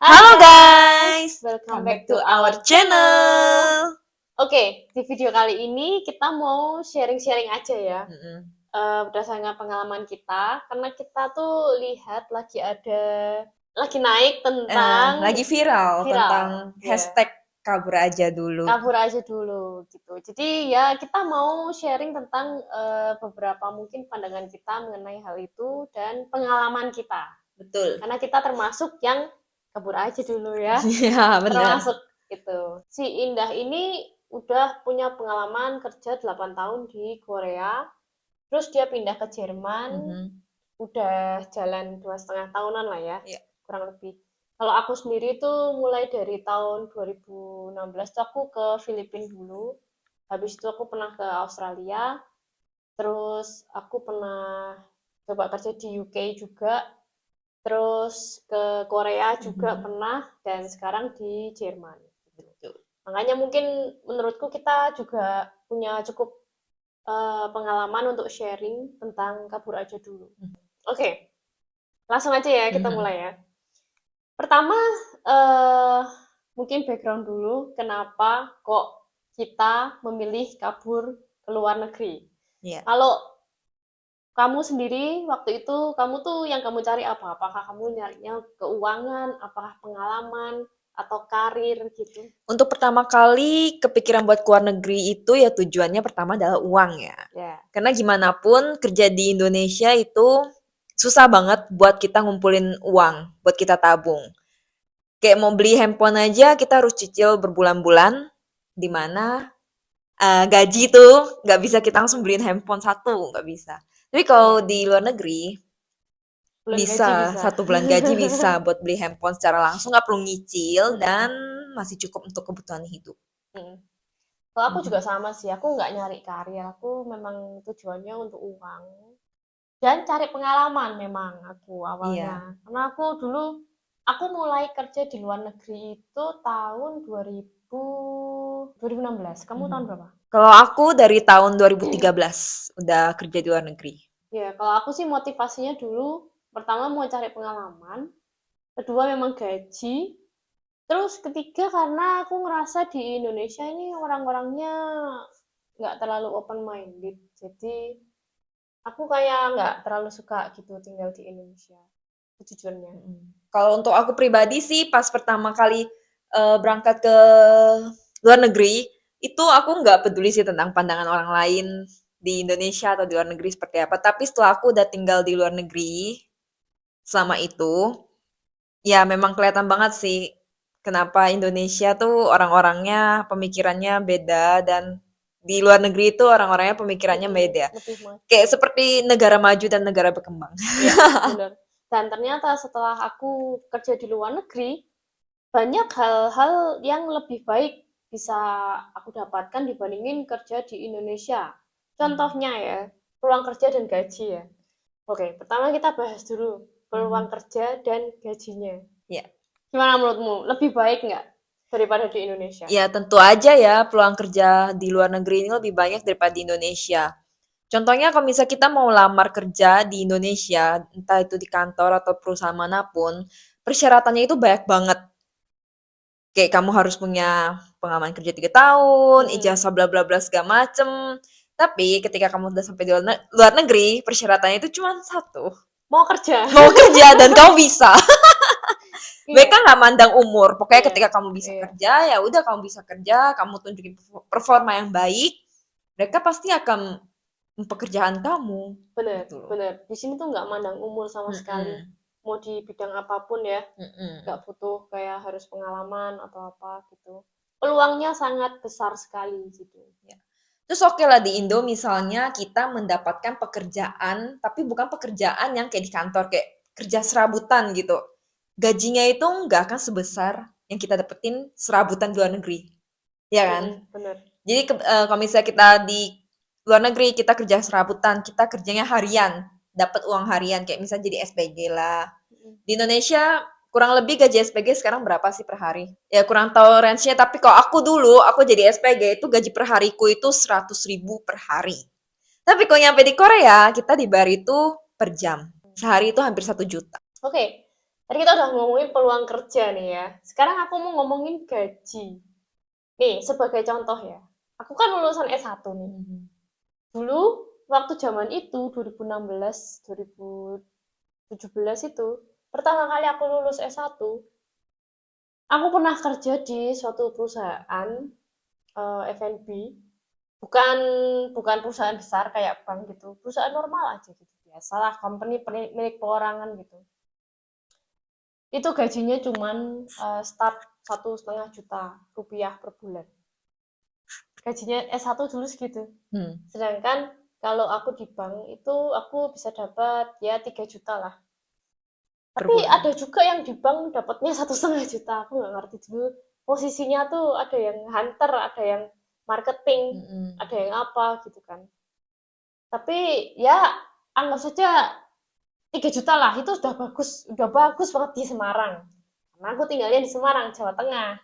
Halo guys, welcome come back back to to our our channel. channel. Oke, di video kali ini kita mau sharing-sharing aja ya, Mm-mm. berdasarkan pengalaman kita, karena kita tuh lihat lagi naik tentang Lagi viral tentang viral, ya, hashtag kabur aja dulu. kabur aja dulu gitu. Jadi ya kita mau sharing tentang beberapa mungkin pandangan kita mengenai hal itu dan pengalaman kita, Betul. karena kita termasuk yang kabur aja dulu ya. Iya benar. Termasuk itu. Si Indah ini udah punya pengalaman kerja 8 tahun di Korea, terus dia pindah ke Jerman, Mhm. udah jalan 2,5 tahunan lah ya, Iya. kurang lebih. Kalau aku sendiri tuh mulai dari tahun 2016 tuh aku ke Filipina dulu, habis itu aku pernah ke Australia, terus aku pernah coba kerja di UK juga, terus ke Korea juga Mhm. pernah, dan sekarang di Jerman. Betul. Makanya mungkin menurutku kita juga punya cukup pengalaman untuk sharing tentang kabur aja dulu. Oke, langsung aja ya kita Mhm. mulai ya. Pertama, eh, mungkin background dulu, kenapa kok kita memilih kabur ke luar negeri. Iya. Kalau kamu sendiri waktu itu, kamu tuh yang kamu cari apa? Apakah kamu nyarinya keuangan, apakah pengalaman, atau karir gitu? Untuk pertama kali kepikiran buat keluar negeri itu ya tujuannya pertama adalah uang ya. Ya, Karena gimana pun kerja di Indonesia itu susah banget buat kita ngumpulin uang, buat kita tabung. Kayak mau beli handphone aja kita harus cicil berbulan-bulan, di mana gaji tuh nggak bisa kita langsung beliin handphone satu, nggak bisa. Tapi kalau iya. di luar negeri Bulan gaji bisa bisa. satu bulan gaji bisa buat beli handphone secara langsung, nggak perlu nyicil dan Mm-mm. masih cukup untuk kebutuhan hidup. Mm. Kalau aku juga Mhm. sama sih, aku nggak nyari karir, aku memang tujuannya untuk uang. Dan cari pengalaman memang aku awalnya. Iya. Karena aku mulai kerja di luar negeri itu tahun 2016. Kamu Mhm. tahun berapa? Kalau aku dari tahun 2013 udah kerja di luar negeri. Ya, kalau aku sih motivasinya dulu, pertama mau cari pengalaman, kedua memang gaji, terus ketiga karena aku ngerasa di Indonesia ini orang-orangnya nggak terlalu open minded, jadi aku kayak nggak terlalu suka gitu tinggal di Indonesia, sejujurnya. Kalau untuk aku pribadi sih pas pertama kali berangkat ke luar negeri, itu aku nggak peduli sih tentang pandangan orang lain di Indonesia atau di luar negeri seperti apa. Tapi setelah aku udah tinggal di luar negeri selama itu, ya memang kelihatan banget sih kenapa Indonesia tuh orang-orangnya pemikirannya beda dan di luar negeri itu orang-orangnya pemikirannya Mm-mm, beda. lebih maju. Kayak seperti negara maju dan negara berkembang. Iya, benar. Dan ternyata setelah aku kerja di luar negeri, banyak hal-hal yang lebih baik bisa aku dapatkan dibandingin kerja di Indonesia. Contohnya ya, peluang kerja dan gaji ya. Oke, pertama kita bahas dulu peluang Mhm. kerja dan gajinya. Ya. Gimana menurutmu? Lebih baik nggak daripada di Indonesia? Ya tentu aja ya peluang kerja di luar negeri ini lebih banyak daripada di Indonesia. Contohnya kalau misalnya kita mau lamar kerja di Indonesia, entah itu di kantor atau perusahaan manapun, persyaratannya itu banyak banget. Kayak kamu harus punya pengalaman kerja 3 tahun, Mm-mm. ijazah bla bla bla segala macem. Tapi ketika kamu udah sampai di luar negeri, persyaratannya itu cuma satu. Mau kerja? Mau kerja dan kamu bisa. Iya, Mereka nggak mandang umur. Pokoknya iya, ketika kamu bisa iya. kerja, ya udah kamu bisa kerja, kamu tunjukin performa yang baik, mereka pasti akan pekerjaan kamu, Bener, gitu loh. bener. Di sini tuh nggak mandang umur sama sekali. Mhm. Mau di bidang apapun ya, nggak Mhm. butuh kayak harus pengalaman atau apa gitu. Peluangnya sangat besar sekali gitu. Ya. Terus oke lah di Indo misalnya kita mendapatkan pekerjaan, tapi bukan pekerjaan yang kayak di kantor, kayak kerja serabutan gitu. Gajinya itu nggak akan sebesar yang kita dapetin serabutan di luar negeri, ya kan? Mm-mm, bener. Jadi kalau misalnya kita di luar negeri, kita kerja serabutan, kita kerjanya harian, dapat uang harian kayak misalnya jadi SPG lah. Mm-mm. Di Indonesia kurang lebih gaji SPG sekarang berapa sih per hari? Ya kurang tahu range-nya, tapi kalau aku dulu, aku jadi SPG itu gaji per hariku itu 100.000 per hari. Tapi kalau nyampe di Korea, kita dibayar itu per jam. Sehari itu hampir 1 juta. Oke, Tadi kita udah ngomongin peluang kerja nih ya. Sekarang aku mau ngomongin gaji. Nih, sebagai contoh ya. Aku kan lulusan S1 nih. Dulu, waktu zaman itu, 2016, 2017 itu, pertama kali aku lulus S1, aku pernah kerja di suatu perusahaan F&B. Bukan bukan perusahaan besar kayak bank gitu. Perusahaan normal aja gitu. Biasalah, company milik perorangan gitu. Itu gajinya cuman start 1,5 juta rupiah per bulan. Gajinya S1 dulu segitu. Sedangkan kalau aku di bank itu aku bisa dapat ya 3 juta lah. Per Tapi bulan. ada juga yang di bank dapatnya 1,5 juta. Aku nggak ngerti dulu. Posisinya tuh ada yang hunter, ada yang marketing, ada yang apa gitu kan. Tapi ya anggap saja 3 juta lah, itu udah bagus banget di Semarang. Karena aku tinggalnya di Semarang, Jawa Tengah.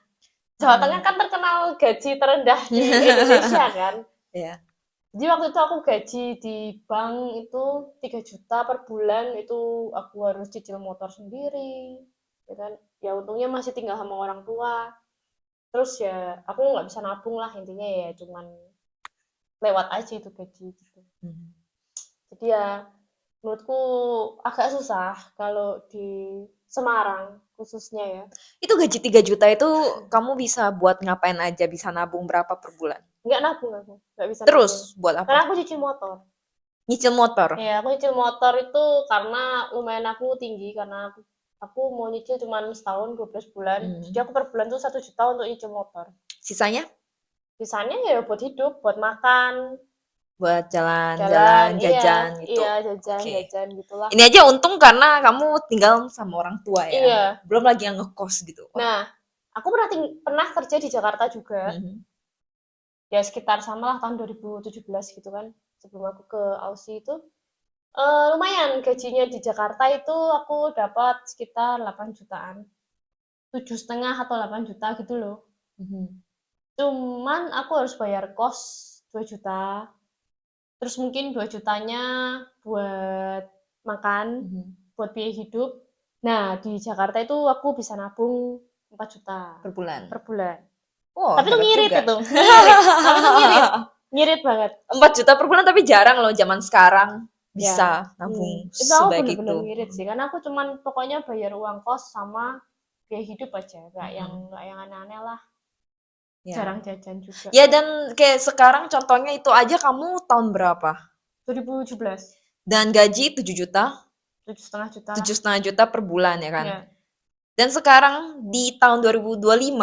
Jawa Tengah kan terkenal gaji terendah di Indonesia kan. Iya. Jadi waktu itu aku gaji di bank itu 3 juta per bulan, itu aku harus cicil motor sendiri. Ya kan? Ya untungnya masih tinggal sama orang tua. Terus ya aku nggak bisa nabung lah, intinya ya cuman lewat aja itu gaji gitu. Jadi ya menurutku agak susah kalau di Semarang khususnya ya. Itu gaji 3 juta itu kamu bisa buat ngapain aja? Bisa nabung berapa per bulan? Nggak nabung aku, nggak bisa Terus nabung. buat Karena apa? aku cuci motor. Nyicil motor. Ya, aku nyicil motor itu karena lumayan aku tinggi, karena aku mau nyicil cuma setahun 12 bulan. Jadi aku per bulan tuh 1 juta untuk nyicil motor. Sisanya Sisanya ya buat hidup, buat makan, buat jalan, jalan-jalan, iya, jajan gitu. iya jajan, Oke. jajan gitulah. Ini aja untung karena kamu tinggal sama orang tua ya. Iya. Belum lagi yang ngekos gitu. Wah. Nah, aku pernah kerja di Jakarta juga. Ya sekitar sama lah tahun 2017 gitu kan. Sebelum aku ke Aussie itu lumayan gajinya di Jakarta itu aku dapat sekitar 8 jutaan. 7,5 atau 8 juta gitu loh. Cuman aku harus bayar kos 2 juta. Terus mungkin 2 jutanya buat makan, buat biaya hidup. Nah, di Jakarta itu aku bisa nabung 4 juta Per bulan. per bulan. Oh, Tapi itu hebat ngirit juga. itu. Ngirit. Tapi itu ngirit. Ngirit banget. 4 juta per bulan tapi jarang loh zaman sekarang bisa Ya. nabung Itu aku sebaik bener-bener itu. ngirit sih. Karena aku cuman pokoknya bayar uang kos sama biaya hidup aja. Nggak yang aneh-aneh lah. Ya. Jarang jajan juga. Ya dan kayak sekarang contohnya itu aja kamu tahun berapa? 2017. Dan gaji 7 juta? 7,5 juta. 7,5 juta per bulan ya kan? Ya. Dan sekarang di tahun 2025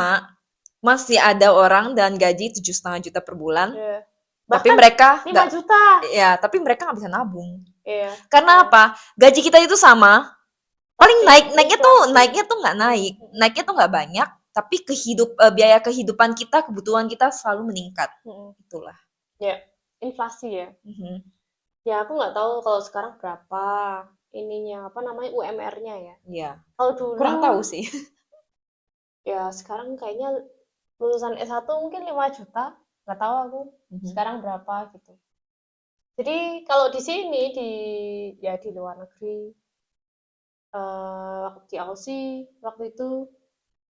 masih ada orang dan gaji 7,5 juta per bulan. Ya. Tapi Bahkan mereka 5 juta. Ya, tapi mereka nggak bisa nabung. Iya. Karena apa? Gaji kita itu sama. Paling naiknya tuh nggak naik. Naiknya tuh nggak banyak, tapi biaya kehidupan kita, kebutuhan kita selalu meningkat. Itulah. Ya, inflasi ya. Ya aku nggak tahu kalau sekarang berapa ininya, apa namanya, UMR-nya ya. Iya. Kalau dulu Kurang tahu sih. ya sekarang kayaknya lulusan S1 mungkin 5 juta, nggak tahu aku sekarang berapa gitu. Jadi kalau di sini di luar negeri, di Aussie waktu itu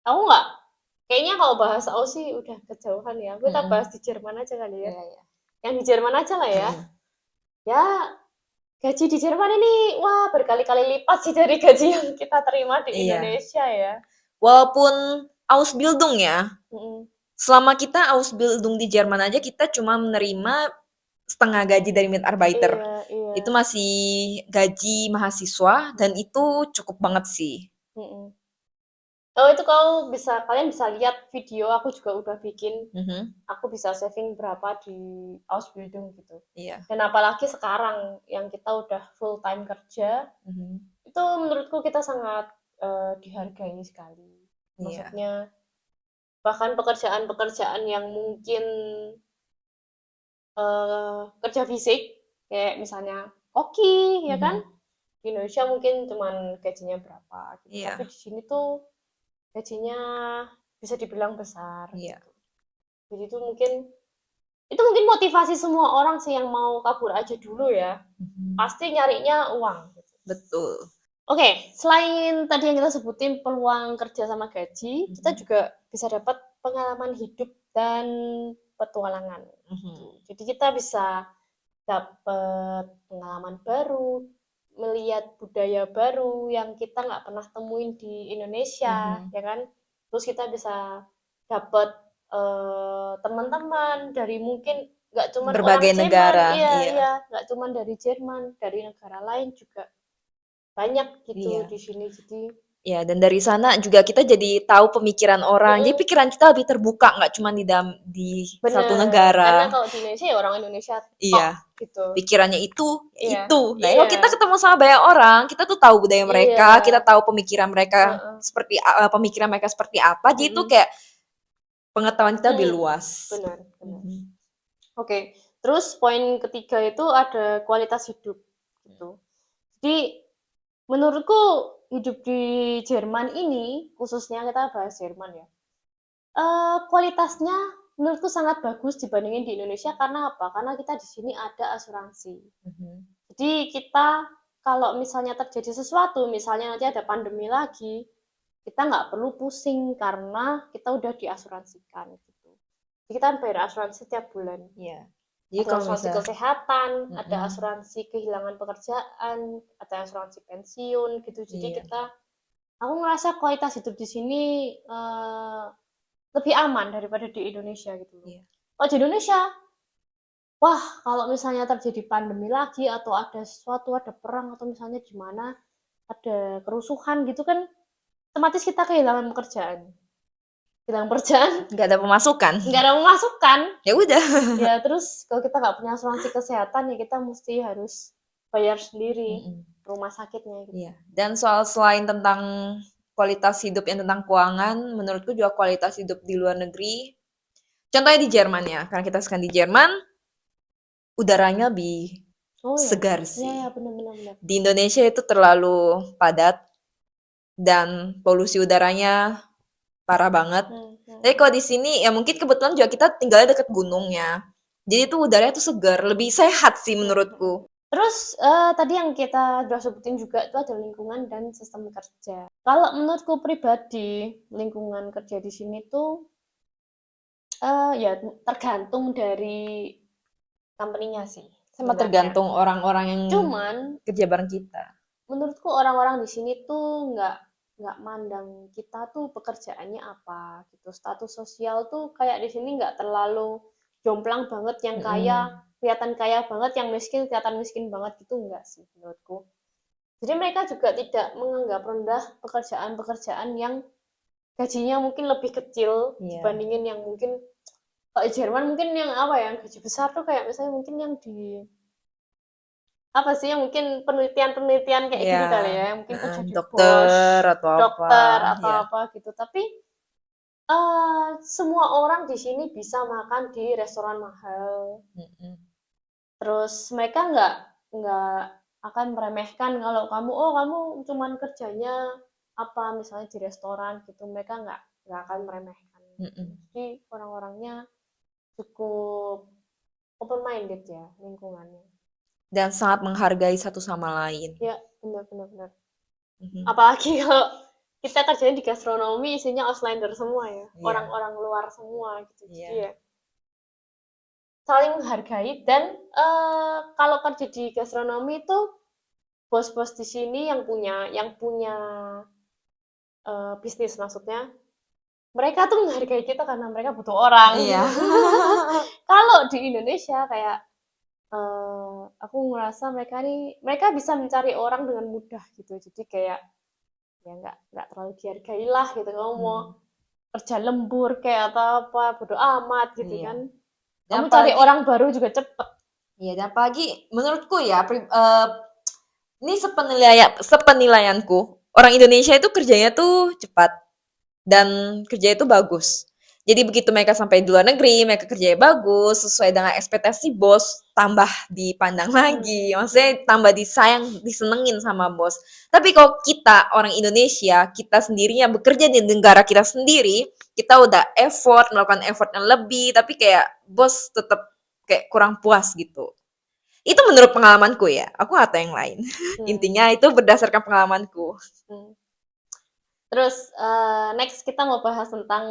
aku nggak, kayaknya kalau bahas Aussie udah kejauhan ya. Kita bahas di Jerman aja kali ya. Yang di Jerman aja lah ya. Ya gaji di Jerman ini wah berkali-kali lipat sih dari gaji yang kita terima di Indonesia ya. Walaupun Ausbildung ya, selama kita Ausbildung di Jerman aja kita cuma menerima setengah gaji dari Mitarbeiter. Iya. Itu masih gaji mahasiswa dan itu cukup banget sih. Oh itu kalian bisa lihat video aku juga udah bikin. Aku bisa saving berapa di Ausbildung gitu. Iya. Dan apalagi sekarang yang kita udah full time kerja, itu menurutku kita sangat dihargai sekali. Maksudnya bahkan pekerjaan-pekerjaan yang mungkin kerja fisik kayak misalnya koki ya kan, di Indonesia mungkin cuman gajinya berapa gitu. Tapi di sini tuh gajinya bisa dibilang besar gitu. Jadi itu mungkin motivasi semua orang sih yang mau kabur aja dulu ya. Pasti nyarinya uang gitu. Betul. Oke, selain tadi yang kita sebutin peluang kerja sama gaji, kita Mhm. juga bisa dapat pengalaman hidup dan petualangan, Mhm. gitu. Jadi kita bisa dapat pengalaman baru, melihat budaya baru yang kita nggak pernah temuin di Indonesia, Mhm. ya kan? Terus kita bisa dapat teman-teman dari mungkin nggak cuman orang Berbagai Jerman, negara, iya iya. iya, nggak cuman dari Jerman, dari negara lain juga banyak gitu Iya. di sini. Jadi, Ya, dan dari sana juga kita jadi tahu pemikiran orang. Jadi mm-mm, pikiran kita lebih terbuka, nggak cuma di satu bener. Karena negara. kalau di Indonesia ya orang Indonesia tok Iya, gitu. pikirannya itu, ya Iya, itu. Nah, iya, kalau kita ketemu sama banyak orang, kita tuh tahu budaya iya, mereka, kita tahu pemikiran mereka heeh, pemikiran mereka seperti apa. Jadi itu mm-mm, kayak pengetahuan kita lebih mm, luas. benar, benar. Mhm. Oke, terus poin ketiga itu ada kualitas hidup gitu. Jadi menurutku hidup di Jerman ini, khususnya kita bahas Jerman ya, kualitasnya menurutku sangat bagus dibandingin di Indonesia karena apa? Karena kita di sini ada asuransi. Mhm. Jadi kita kalau misalnya terjadi sesuatu, misalnya nanti ada pandemi lagi, kita nggak perlu pusing karena kita udah diasuransikan gitu. Jadi kita bayar asuransi setiap bulan. Iya. Jadi Ada kalau asuransi misal kesehatan, ada mhm, asuransi kehilangan pekerjaan, ada asuransi pensiun gitu. Jadi iya. aku ngerasa kualitas hidup di sini lebih aman daripada di Indonesia gitu loh. Iya. Kalau di Indonesia, wah kalau misalnya terjadi pandemi lagi atau ada sesuatu, ada perang atau misalnya di mana ada kerusuhan gitu kan, otomatis kita kehilangan pekerjaan. Kehilangan pekerjaan, Nggak ada pemasukan. nggak ada pemasukan. Ya udah. Ya terus kalau kita nggak punya asuransi kesehatan ya kita mesti harus bayar sendiri Mhm. rumah sakitnya gitu. Iya, dan selain tentang kualitas hidup yang tentang keuangan, menurutku juga kualitas hidup di luar negeri, contohnya di Jerman ya, karena kita sekarang di Jerman, udaranya lebih Oh ya, segar iya sih. ya benar-benar benar. Di Indonesia itu terlalu padat dan polusi udaranya parah banget. Hmm, hmm, Tapi hmm. kalau di sini ya mungkin kebetulan juga kita tinggalnya deket gunungnya. Jadi itu udaranya tuh segar, lebih sehat sih Hmm, hmm, hmm. menurutku. Terus tadi yang kita udah sebutin juga itu ada lingkungan dan sistem kerja. Kalau menurutku pribadi lingkungan kerja di sini tuh ya tergantung dari company-nya sih Sama sebenarnya. tergantung orang-orang yang Cuman kerja bareng kita. menurutku orang-orang di sini tuh nggak mandang kita tuh pekerjaannya apa gitu. Status sosial tuh kayak di sini nggak terlalu jomplang banget yang kaya Mm-mm. kelihatan kaya banget, yang miskin kelihatan miskin banget gitu enggak sih menurutku. Jadi mereka juga tidak menganggap rendah pekerjaan-pekerjaan yang gajinya mungkin lebih kecil Iya. dibandingin yang mungkin kalau di Jerman mungkin yang apa ya, yang gaji besar tuh kayak misalnya mungkin yang di apa sih yang mungkin penelitian-penelitian kayak Iya, gitu kali ya, mungkin heeh, kerja di dokter Bosch, atau apa, dokter atau ya, apa gitu. Tapi semua orang di sini bisa makan di restoran mahal. mhm, Terus mereka nggak akan meremehkan kalau kamu oh kamu cuman kerjanya apa misalnya di restoran gitu. Mereka nggak akan meremehkan gitu. mhm, Jadi orang-orangnya cukup open minded ya lingkungannya. dan sangat menghargai satu sama lain, Ya benar-benar benar. mhm, Apalagi kalau kita kerjanya di gastronomi isinya Auslander semua ya, iya, orang-orang luar semua gitu. Jadi iya, ya saling menghargai dan kalau kerja di gastronomi itu bos-bos di sini yang punya bisnis maksudnya, mereka tuh menghargai kita karena mereka butuh orang iya, gitu. Kalau di Indonesia kayak aku ngerasa mereka bisa mencari orang dengan mudah gitu. Jadi kayak ya nggak terlalu dihargai lah gitu. Kamu mau mhm, kerja lembur kayak atau apa bodo amat gitu iya, kan, dan kamu cari apalagi orang baru juga cepet. iya, dan apalagi menurutku ya, ini sepenilaianku, orang Indonesia itu kerjanya tuh cepat. Dan kerja itu bagus. Jadi begitu mereka sampai di luar negeri, mereka kerjanya bagus, sesuai dengan ekspektasi bos, tambah dipandang lagi, maksudnya tambah disayang, disenengin sama bos. Tapi kalau kita orang Indonesia, kita sendiri yang bekerja di negara kita sendiri, kita udah melakukan effort yang lebih, tapi kayak bos tetap kayak kurang puas gitu. Itu menurut pengalamanku ya, aku nggak tahu yang lain. Hmm. Intinya itu berdasarkan pengalamanku. Hmm. Terus next kita mau bahas tentang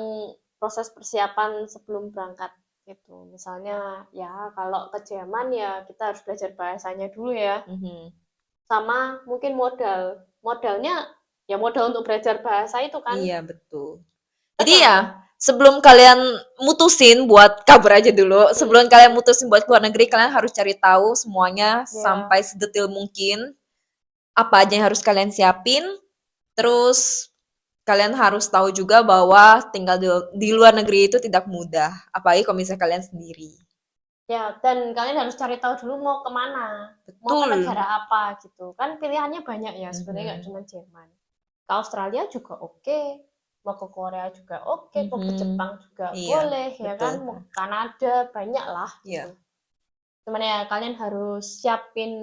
proses persiapan sebelum berangkat gitu. Misalnya ya kalau ke Jerman ya kita harus belajar bahasanya dulu ya. Mhm. Sama mungkin modal. Modalnya ya modal untuk belajar bahasa itu kan. Iya, betul. Jadi Betul nggak? ya, sebelum kalian mutusin buat kabur aja dulu, sebelum kalian mutusin buat keluar negeri, kalian harus cari tahu semuanya Ya. sampai sedetil mungkin. Apa aja yang harus kalian siapin. Terus kalian harus tahu juga bahwa tinggal di luar negeri itu tidak mudah, apalagi kalau misalnya kalian sendiri. Ya, dan kalian harus cari tahu dulu mau kemana, mau ke Betul. negara apa gitu. Kan pilihannya banyak ya, sebenarnya nggak Mhm. cuma Jerman. Ke Australia juga oke, mau ke Korea juga oke, mau ke Mhm. Jepang juga Iya, boleh, ya betul. kan, mau ke Kanada, banyak lah gitu. Iya. Cuman ya kalian harus siapin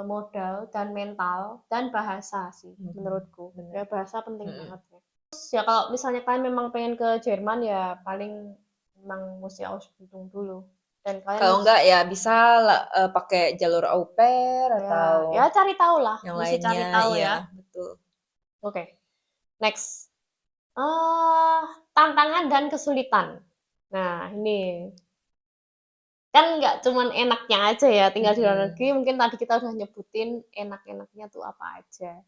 modal dan mental dan bahasa sih, menurutku. Bener. Ya bahasa penting Mhm. banget ya. Terus ya kalau misalnya kalian memang pengen ke Jerman ya paling memang mesti Ausbildung dulu. Dan kalian Kalau enggak ya bisa pakai jalur au pair ya atau cari tahu lah, yang mesti cari lainnya, tahu iya, ya. betul. Oke, next. Tantangan dan kesulitan. Nah, ini kan nggak cuman enaknya aja ya tinggal di luar Mhm. negeri. Mungkin tadi kita udah nyebutin enak-enaknya tuh apa aja.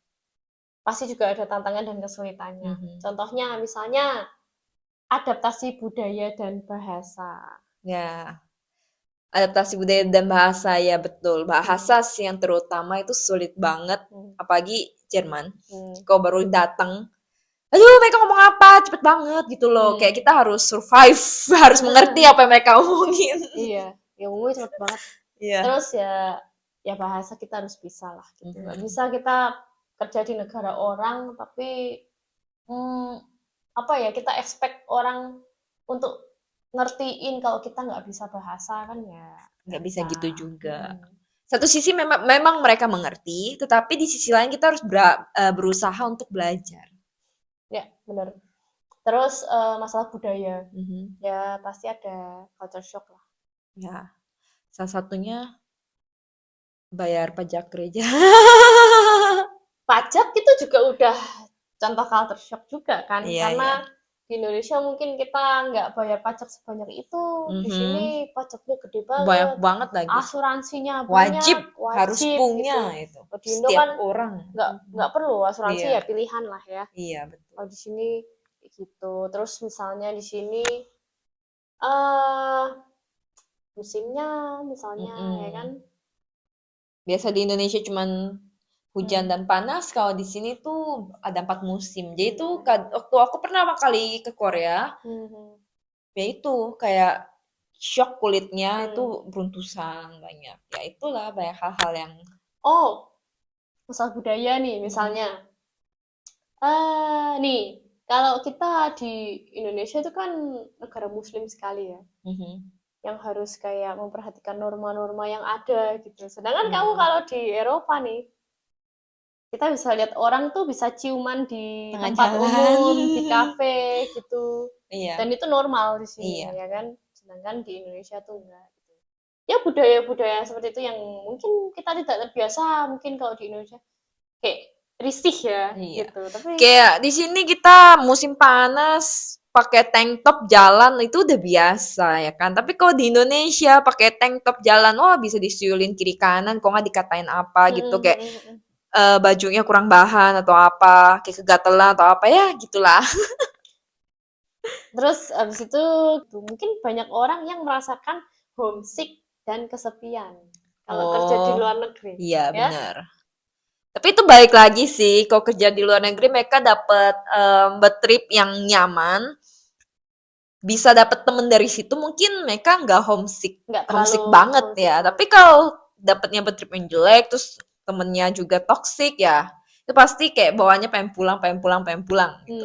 Pasti juga ada tantangan dan kesulitannya. Mhm. Contohnya misalnya adaptasi budaya dan bahasa. Ya, adaptasi budaya dan bahasa ya betul. Bahasa Hmm. sih yang terutama itu sulit banget, Hmm. apalagi Jerman. Hmm. Kalau baru datang, aduh mereka ngomong apa, cepet banget gitu loh. Hmm. Kayak kita harus survive, harus mengerti apa yang mereka omongin. Iya, ya ngomongnya cepet banget. Iya. Terus ya bahasa kita harus bisa lah gitu. Nggak bisa kita kerja di negara orang tapi hmm, apa ya kita expect orang untuk ngertiin kalau kita nggak bisa bahasa kan ya Nggak bisa bisa. gitu juga. Mm-mm. Satu sisi memang mereka mengerti, tetapi di sisi lain kita harus berusaha untuk belajar. Ya benar. Terus masalah budaya Mhm. ya pasti ada culture shock lah. Ya, salah satunya bayar pajak gereja. Pajak itu juga udah contoh culture shock juga kan Iya, iya. karena di Indonesia mungkin kita nggak bayar pajak sebanyak itu, di sini Mhm. pajaknya gede Banyak banget, banget lagi. asuransinya Wajib, banyak, harus wajib punya gitu. itu. Kalau di Indo Setiap kan orang. nggak perlu asuransi Iya, ya pilihan lah ya. iya betul. Kalau di sini kayak gitu. Terus misalnya di sini eh musimnya misalnya ya kan. Mhm. Biasa di Indonesia cuman hujan Hmm. dan panas, kalau di sini tuh ada 4 musim. Jadi tuh waktu aku pertama kali ke Korea, Hmm. ya itu kayak shock kulitnya itu Hmm. beruntusan banyak. Ya itulah banyak hal-hal yang Oh, masalah budaya nih Mhm. misalnya. Nih, kalau kita di Indonesia itu kan negara muslim sekali ya, Mhm. yang harus kayak memperhatikan norma-norma yang ada gitu. Sedangkan kamu Mhm. kalau di Eropa nih, kita bisa lihat orang tuh bisa ciuman di Tengah tempat jalan. umum, di kafe gitu. Iya, Dan itu normal di sini, iya. ya kan? Sedangkan di Indonesia tuh enggak gitu. Ya budaya-budaya seperti itu yang mungkin kita tidak terbiasa mungkin kalau di Indonesia kayak risih ya Iya. gitu. Tapi Kayak di sini kita musim panas pakai tank top jalan itu udah biasa ya kan. Tapi kalau di Indonesia pakai tank top jalan, wah bisa disiulin kiri kanan, kok nggak dikatain apa gitu kayak bajunya kurang bahan atau apa, kayak kegatelan atau apa ya gitulah. Terus abis itu mungkin banyak orang yang merasakan homesick dan kesepian kalau kerja di Oh, luar negeri, iya ya. bener. Tapi itu balik lagi sih, kalau kerja di luar negeri mereka dapat trip yang nyaman, bisa dapat temen dari situ mungkin mereka nggak homesick Nggak terlalu homesick banget homesick ya. banget. Tapi kalau dapatnya trip yang jelek, terus temennya juga toxic ya, itu pasti kayak bawaannya pengen pulang, pengen pulang, pengen pulang gitu.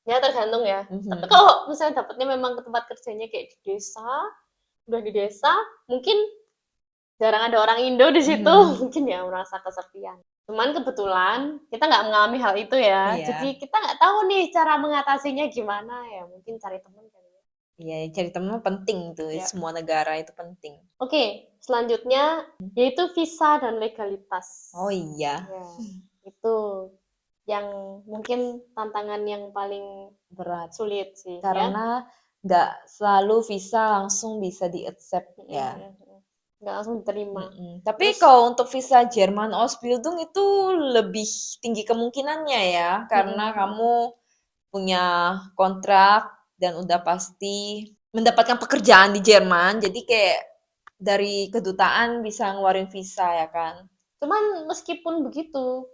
Ya tergantung ya. Tapi Mhm. kalau misalnya dapatnya memang ke tempat kerjanya kayak di desa, udah di desa, mungkin jarang ada orang Indo di situ, Mhm. mungkin ya merasa kesepian. Cuman kebetulan kita nggak mengalami hal itu ya, Iya. jadi kita nggak tahu nih cara mengatasinya gimana ya. Mungkin cari teman kali ya. Iya, cari teman penting tuh, Ya. semua negara itu penting. Oke, selanjutnya yaitu visa dan legalitas. Oh iya, Ya, itu yang mungkin tantangan yang paling berat. sulit sih, ya. Karena nggak selalu visa langsung bisa di-accept ya. Nggak langsung diterima. Tapi Terus, kalau untuk visa Jerman Ausbildung itu lebih tinggi kemungkinannya ya, karena kamu punya kontrak dan udah pasti mendapatkan pekerjaan di Jerman, jadi kayak dari kedutaan bisa ngeluarin visa ya kan. cuman meskipun begitu,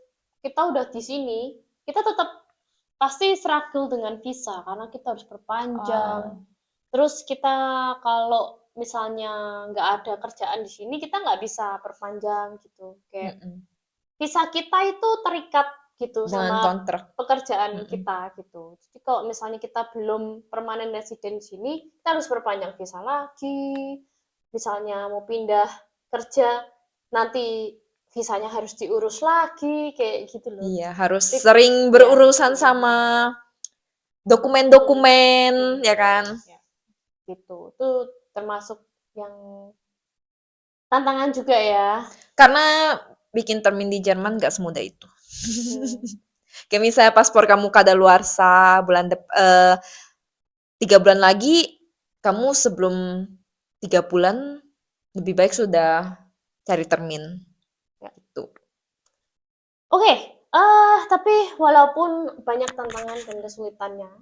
kita udah di sini, kita tetap pasti struggle dengan visa karena kita harus perpanjang. Terus kita kalau misalnya nggak ada kerjaan di sini, kita nggak bisa perpanjang gitu. Kayak visa kita itu terikat gitu Dengan sama kontrak. pekerjaan kita gitu. Jadi kalau misalnya kita belum permanent resident di sini, kita harus perpanjang visa lagi. Misalnya mau pindah kerja, nanti visanya harus diurus lagi, kayak gitu loh. Iya, harus sering berurusan sama dokumen-dokumen, ya kan? Ya, gitu. Itu termasuk yang tantangan juga ya. Karena bikin termin di Jerman nggak semudah itu. Kayak misalnya paspor kamu kadaluarsa 3 bulan lagi, kamu sebelum 3 bulan lebih baik sudah cari termin. Gitu. Oke, tapi walaupun banyak tantangan dan kesulitannya,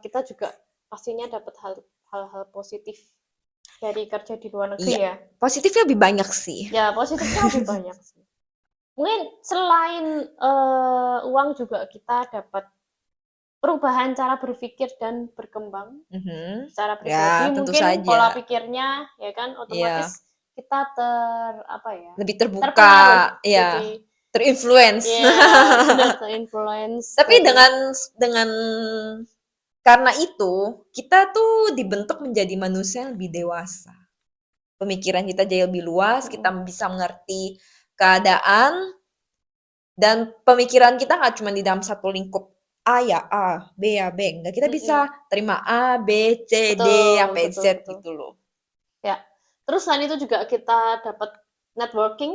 kita juga pastinya dapat hal-hal positif dari kerja di luar negeri Iya, ya. positifnya lebih banyak sih. Ya, positifnya lebih banyak sih. Mungkin selain uang juga kita dapat perubahan cara berpikir dan berkembang secara pribadi. Ya, tentu Mungkin pola saja. pikirnya ya kan Iya. otomatis kita Lebih terbuka, terpengaruh ya, jadi terinfluence. sudah terinfluence Tapi dari dengan karena itu, kita tuh dibentuk menjadi manusia yang lebih dewasa. Pemikiran kita jadi lebih luas, kita bisa mengerti keadaan, dan pemikiran kita nggak cuma di dalam satu lingkup. A ya A, B ya B. Enggak, kita bisa terima A, B, C, D, sampai Z betul. gitu loh. Ya. Terus selain itu juga kita dapat networking,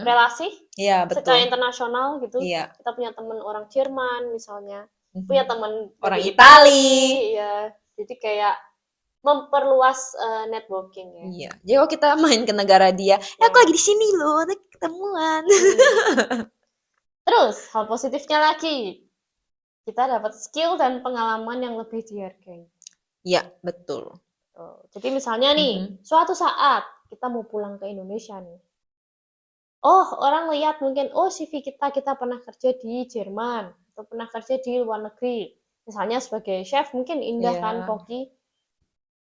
relasi Iya, secara betul. internasional gitu. Iya. Kita punya teman orang Jerman misalnya, punya teman Orang dari Itali. ya. Jadi kayak memperluas networking ya. Iya. Jadi kalau kita main ke negara dia, aku lagi di sini loh, nanti ketemuan. Terus hal positifnya lagi, kita dapat skill dan pengalaman yang lebih dihargai. Iya, betul. Jadi misalnya nih, suatu saat kita mau pulang ke Indonesia nih. Oh, orang lihat mungkin, oh CV kita pernah kerja di Jerman, atau pernah kerja di luar negeri. Misalnya sebagai chef, mungkin indah kan koki.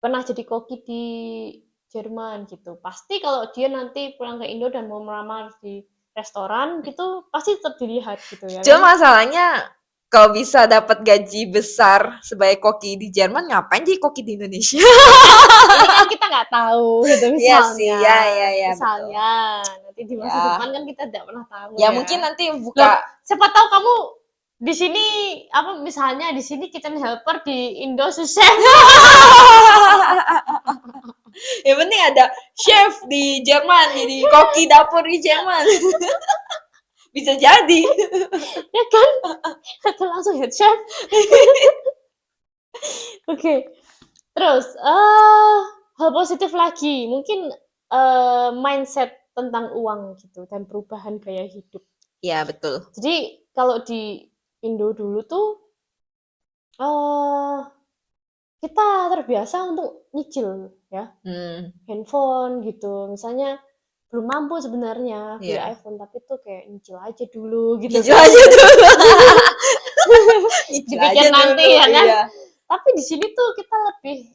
Pernah jadi koki di Jerman gitu. Pasti kalau dia nanti pulang ke Indo dan mau melamar di restoran gitu, pasti tetap dilihat gitu ya kan. Cuma masalahnya, kalau bisa dapat gaji besar sebagai koki di Jerman, ngapain jadi koki di Indonesia? Ini kan kita nggak tahu gitu misalnya. Iya sih, ya, misalnya nanti di masa depan kan kita tidak pernah tahu ya. Mungkin nanti Loh, buka. siapa tahu kamu di sini apa misalnya di sini kitchen helper di Indo susah. Yang penting ada chef di Jerman, jadi koki dapur di Jerman. Bisa jadi. Ya kan? Atau langsung head chef. Oke. Terus hal positif lagi, mungkin mindset tentang uang gitu dan perubahan gaya hidup. Iya, betul. Jadi kalau di Indo dulu tuh kita terbiasa untuk nyicil ya. Handphone gitu. Misalnya belum mampu sebenarnya beli iPhone, tapi tuh kayak nyicil aja dulu gitu. Nyicil aja dulu. Dipikir nanti ya kan. Iya. Tapi di sini tuh kita lebih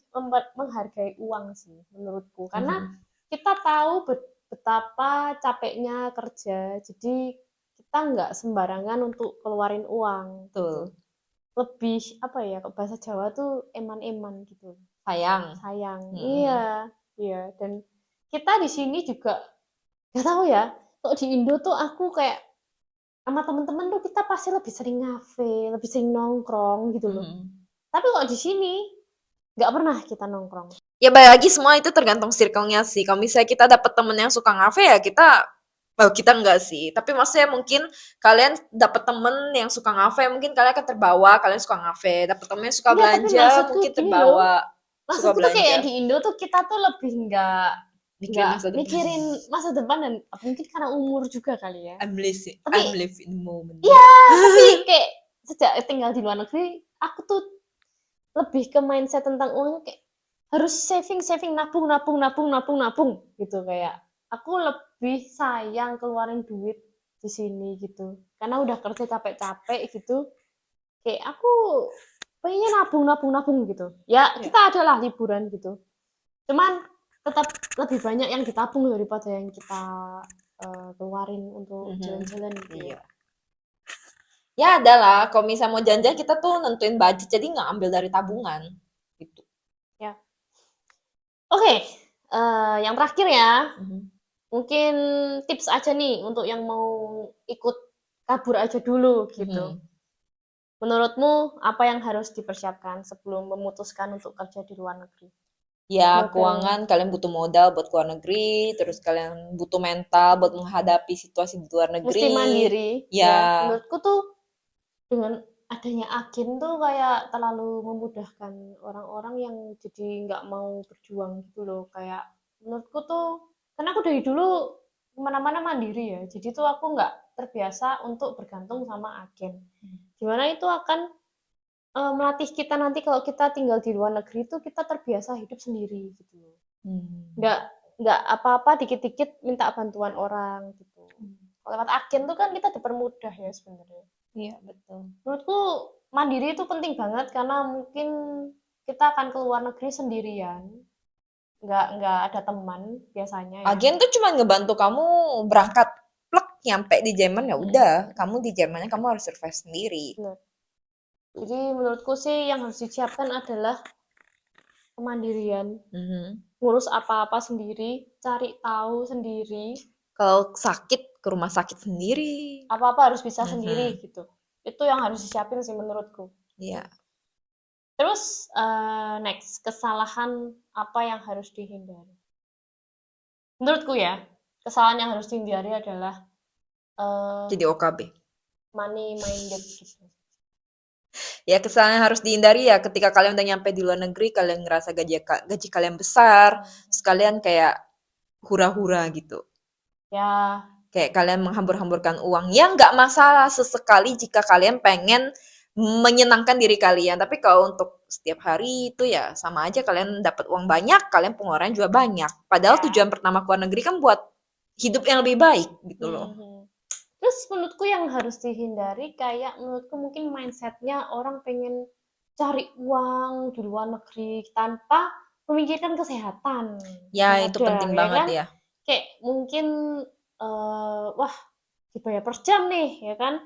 menghargai uang sih menurutku. Karena kita tahu betapa capeknya kerja. Jadi kita nggak sembarangan untuk keluarin uang. Betul. Lebih apa ya, bahasa Jawa tuh eman-eman gitu. Sayang. Iya. Dan kita di sini juga nggak tahu ya. Kalau di Indo tuh aku kayak sama temen-temen tuh kita pasti lebih sering ngafe, lebih sering nongkrong gitu loh. Tapi kok di sini nggak pernah kita nongkrong. Ya balik lagi semua itu tergantung circle-nya sih. Kalau misalnya kita dapat temen yang suka ngafe ya kita enggak sih. Tapi maksudnya mungkin kalian dapat temen yang suka ngafe, mungkin kalian akan terbawa, kalian suka ngafe. Dapat temen yang suka Enggak, tapi belanja, maksudku mungkin gini loh, terbawa, suka maksudku tuh kayak belanja. di Indo tuh kita tuh lebih Mikirin nggak masa depan. mikirin masa depan dan mungkin karena umur juga kali ya. I'm Tapi living in the moment. iya, tapi kayak sejak tinggal di luar negeri, aku tuh lebih ke mindset tentang uang kayak harus saving, nabung gitu kayak. Aku lebih sayang keluarin duit di sini gitu. Karena udah kerja capek-capek gitu. Kayak aku pengennya nabung gitu. Ya, kita adalah liburan gitu. Cuman tetap lebih banyak yang ditabung daripada yang kita keluarin untuk jalan-jalan gitu. Iya. Ya adalah, kalau misalnya mau jalan-jalan kita tuh nentuin budget, jadi nggak ambil dari tabungan. Gitu. Ya. Oke, yang terakhir ya. Mungkin tips aja nih untuk yang mau ikut kabur aja dulu gitu. Menurutmu apa yang harus dipersiapkan sebelum memutuskan untuk kerja di luar negeri? Ya, Modal. keuangan kalian butuh modal buat keluar negeri, terus kalian butuh mental buat menghadapi situasi di luar negeri. Mesti mandiri. Ya. Menurutku tuh dengan adanya agen tuh kayak terlalu memudahkan orang-orang yang jadi nggak mau berjuang gitu loh. Kayak menurutku tuh, karena aku dari dulu kemana-mana mandiri ya, jadi tuh aku nggak terbiasa untuk bergantung sama agen. Gimana itu akan melatih kita nanti kalau kita tinggal di luar negeri tuh kita terbiasa hidup sendiri gitu loh. Nggak apa-apa dikit-dikit minta bantuan orang gitu. Lewat agen tuh kan kita dipermudah ya sebenarnya. Iya, betul. Menurutku mandiri itu penting banget karena mungkin kita akan ke luar negeri sendirian. Nggak ada teman biasanya ya. Agen tuh cuma ngebantu kamu berangkat plek nyampe di Jerman ya udah, kamu di Jermannya kamu harus survive sendiri. Benar. Jadi menurutku sih yang harus disiapkan adalah kemandirian. Ngurus apa-apa sendiri, cari tahu sendiri. Kalau sakit ke rumah sakit sendiri. Apa-apa harus bisa sendiri gitu. Itu yang harus disiapin sih menurutku. Iya. Terus next, kesalahan apa yang harus dihindari? Menurutku ya, kesalahan yang harus dihindari adalah jadi OKB. Money minded gitu. Ya, kesalahan yang harus dihindari ya ketika kalian udah nyampe di luar negeri, kalian ngerasa gaji kalian besar, terus kalian kayak hura-hura gitu. Ya. Kayak kalian menghambur-hamburkan uang. Ya nggak masalah sesekali jika kalian pengen menyenangkan diri kalian. Tapi kalau untuk setiap hari itu ya sama aja kalian dapat uang banyak, kalian pengeluaran juga banyak. Padahal tujuan pertama keluar negeri kan buat hidup yang lebih baik gitu loh. Terus menurutku yang harus dihindari kayak menurutku mungkin mindsetnya orang pengen cari uang di luar negeri tanpa memikirkan kesehatan. Ya itu penting banget ya. Kayak mungkin wah dibayar per jam nih ya kan.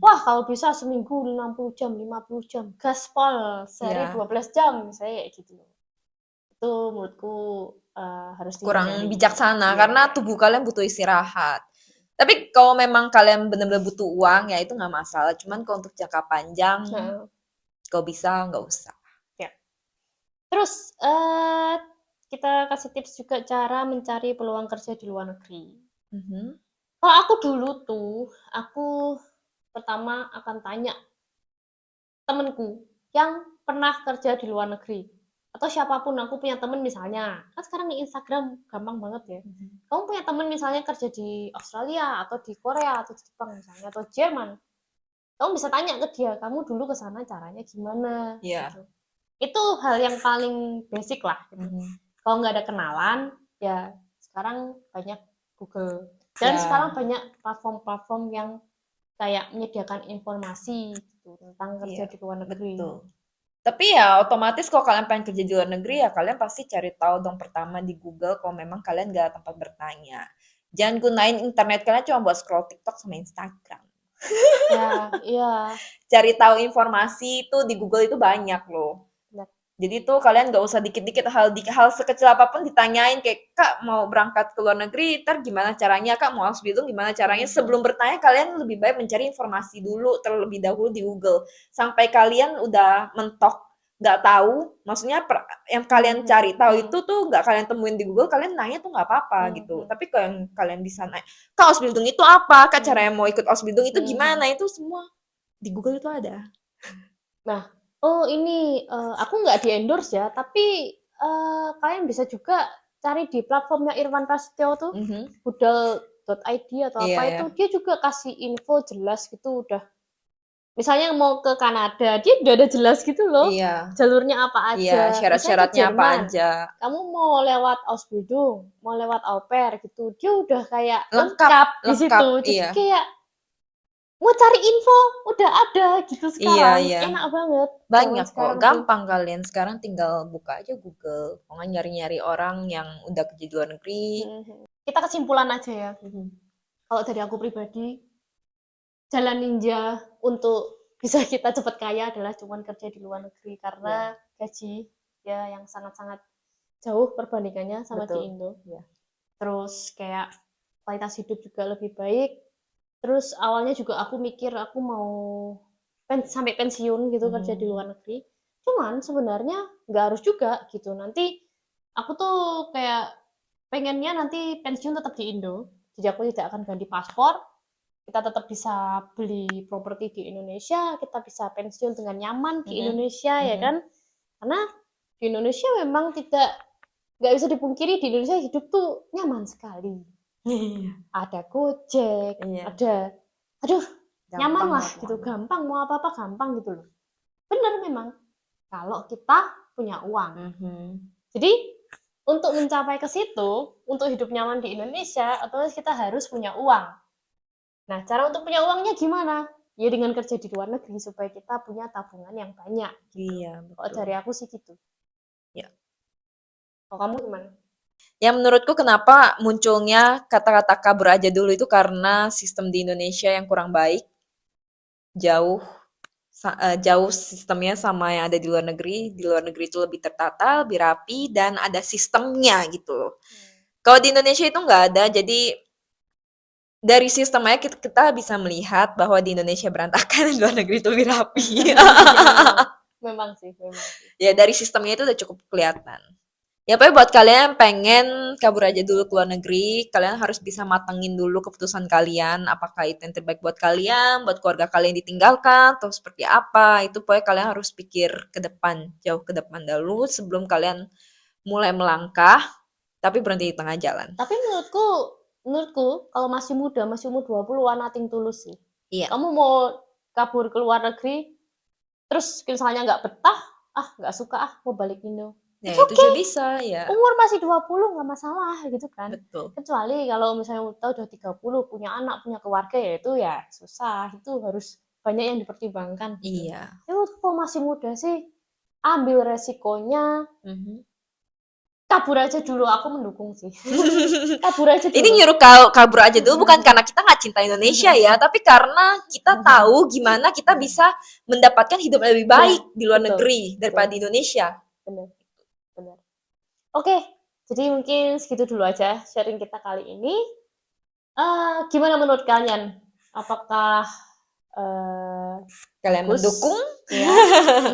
Wah kalau bisa seminggu 60 jam, 50 jam, gaspol sehari 12 jam misalnya kayak gitu. Itu menurutku harus kurang bijaksana karena tubuh kalian butuh istirahat. Tapi kalau memang kalian benar-benar butuh uang, ya itu nggak masalah. Cuman kalau untuk jangka panjang, kalau bisa nggak usah. Ya. Terus kita kasih tips juga cara mencari peluang kerja di luar negeri. Kalau aku dulu tuh, aku pertama akan tanya temenku yang pernah kerja di luar negeri. Atau siapapun, aku punya temen misalnya, kan sekarang di Instagram gampang banget ya. Kamu punya temen misalnya kerja di Australia, atau di Korea, atau di Jepang misalnya, atau Jerman. Kamu bisa tanya ke dia, kamu dulu ke sana caranya gimana? Gitu. Itu hal yang paling basic lah. Gitu. Kalau nggak ada kenalan, ya sekarang banyak Google. Dan sekarang banyak platform-platform yang kayak menyediakan informasi gitu, tentang kerja di luar negeri. Betul. Tapi ya otomatis kalau kalian pengen kerja di luar negeri ya kalian pasti cari tahu dong pertama di Google kalau memang kalian nggak tempat bertanya. Jangan gunain internet kalian cuma buat scroll TikTok sama Instagram. Iya. Cari tahu informasi itu di Google itu banyak loh. Jadi tuh kalian nggak usah dikit-dikit hal sekecil apapun ditanyain kayak Kak mau berangkat ke luar negeri, ntar gimana caranya Kak mau harus bilang gimana caranya. Sebelum bertanya kalian lebih baik mencari informasi dulu terlebih dahulu di Google sampai kalian udah mentok nggak tahu, maksudnya yang kalian cari tahu itu tuh nggak kalian temuin di Google, kalian nanya tuh nggak apa-apa gitu. Tapi kalau yang kalian bisa nanya, Kak Ausbildung itu apa? Kak caranya mau ikut Ausbildung itu gimana? Itu semua di Google itu ada. Nah, ini aku nggak di-endorse ya, tapi kalian bisa juga cari di platformnya Irwan Prasetyo tuh, budal.id atau apa itu, dia juga kasih info jelas gitu udah. Misalnya mau ke Kanada, dia udah ada jelas gitu loh, jalurnya apa aja. Syarat-syaratnya apa aja. Kamu mau lewat Ausbildung, mau lewat au pair gitu, dia udah kayak lengkap di situ. Jadi kayak mau cari info udah ada gitu sekarang. Enak banget. Banyak kok, gampang kalian sekarang tinggal buka aja Google, pokoknya nyari-nyari orang yang udah kerja di luar negeri. Kita kesimpulan aja ya. Kalau dari aku pribadi, jalan ninja untuk bisa kita cepat kaya adalah cuman kerja di luar negeri, karena gaji ya yang sangat-sangat jauh perbandingannya sama di Indo. Terus kayak kualitas hidup juga lebih baik. Terus awalnya juga aku mikir aku mau sampai pensiun gitu kerja di luar negeri. Cuman sebenarnya nggak harus juga gitu. Nanti aku tuh kayak pengennya nanti pensiun tetap di Indo. Jadi aku tidak akan ganti paspor. Kita tetap bisa beli properti di Indonesia, kita bisa pensiun dengan nyaman di Indonesia, ya kan? Karena di Indonesia memang nggak bisa dipungkiri, di Indonesia hidup tuh nyaman sekali. Ada Gojek, ada, nyaman lah gitu, gampang, mau apa-apa gampang gitu loh. Bener memang, kalau kita punya uang. Jadi, untuk mencapai ke situ, untuk hidup nyaman di Indonesia, otomatis kita harus punya uang. Nah, cara untuk punya uangnya gimana? Ya dengan kerja di luar negeri supaya kita punya tabungan yang banyak. Betul. Kalau dari aku sih gitu. Ya. Kalau kamu gimana? Ya menurutku kenapa munculnya kata-kata kabur aja dulu itu karena sistem di Indonesia yang kurang baik. Jauh sistemnya sama yang ada di luar negeri. Di luar negeri itu lebih tertata, lebih rapi, dan ada sistemnya gitu. Kalau di Indonesia itu nggak ada, jadi dari sistemnya kita bisa melihat bahwa di Indonesia berantakan, di luar negeri itu lebih rapi. Memang sih. Ya dari sistemnya itu udah cukup kelihatan. Ya pokoknya buat kalian yang pengen kabur aja dulu ke luar negeri, kalian harus bisa matengin dulu keputusan kalian, apakah itu yang terbaik buat kalian, buat keluarga kalian ditinggalkan, atau seperti apa. Itu pokoknya kalian harus pikir ke depan, jauh ke depan dulu sebelum kalian mulai melangkah, tapi berhenti di tengah jalan. Tapi menurutku kalau masih muda, masih umur 20-an, nothing tulus sih. Iya. Kamu mau kabur ke luar negeri, terus misalnya nggak betah, nggak suka, mau balik Indo. Ya, itu juga bisa ya. Umur masih 20 nggak masalah gitu kan. Betul. Kecuali kalau misalnya udah 30, punya anak, punya keluarga, ya itu ya susah. Itu harus banyak yang dipertimbangkan. Gitu. Iya. Kalau masih muda sih, ambil resikonya. Kabur aja dulu, aku mendukung sih. Kabur aja dulu. Ini nyuruh kabur aja dulu bukan karena kita nggak cinta Indonesia ya, tapi karena kita tahu gimana kita bisa mendapatkan hidup lebih baik di luar negeri daripada di Indonesia. Benar. Oke, jadi mungkin segitu dulu aja sharing kita kali ini. Gimana menurut kalian? Apakah kalian mendukung ya,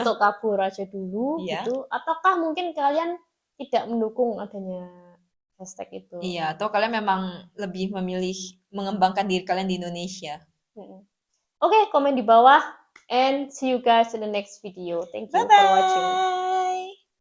untuk kabur aja dulu gitu, ataukah mungkin kalian tidak mendukung adanya hashtag itu? Iya, atau kalian memang lebih memilih mengembangkan diri kalian di Indonesia? Oke, komen di bawah and see you guys in the next video. Thank you for watching.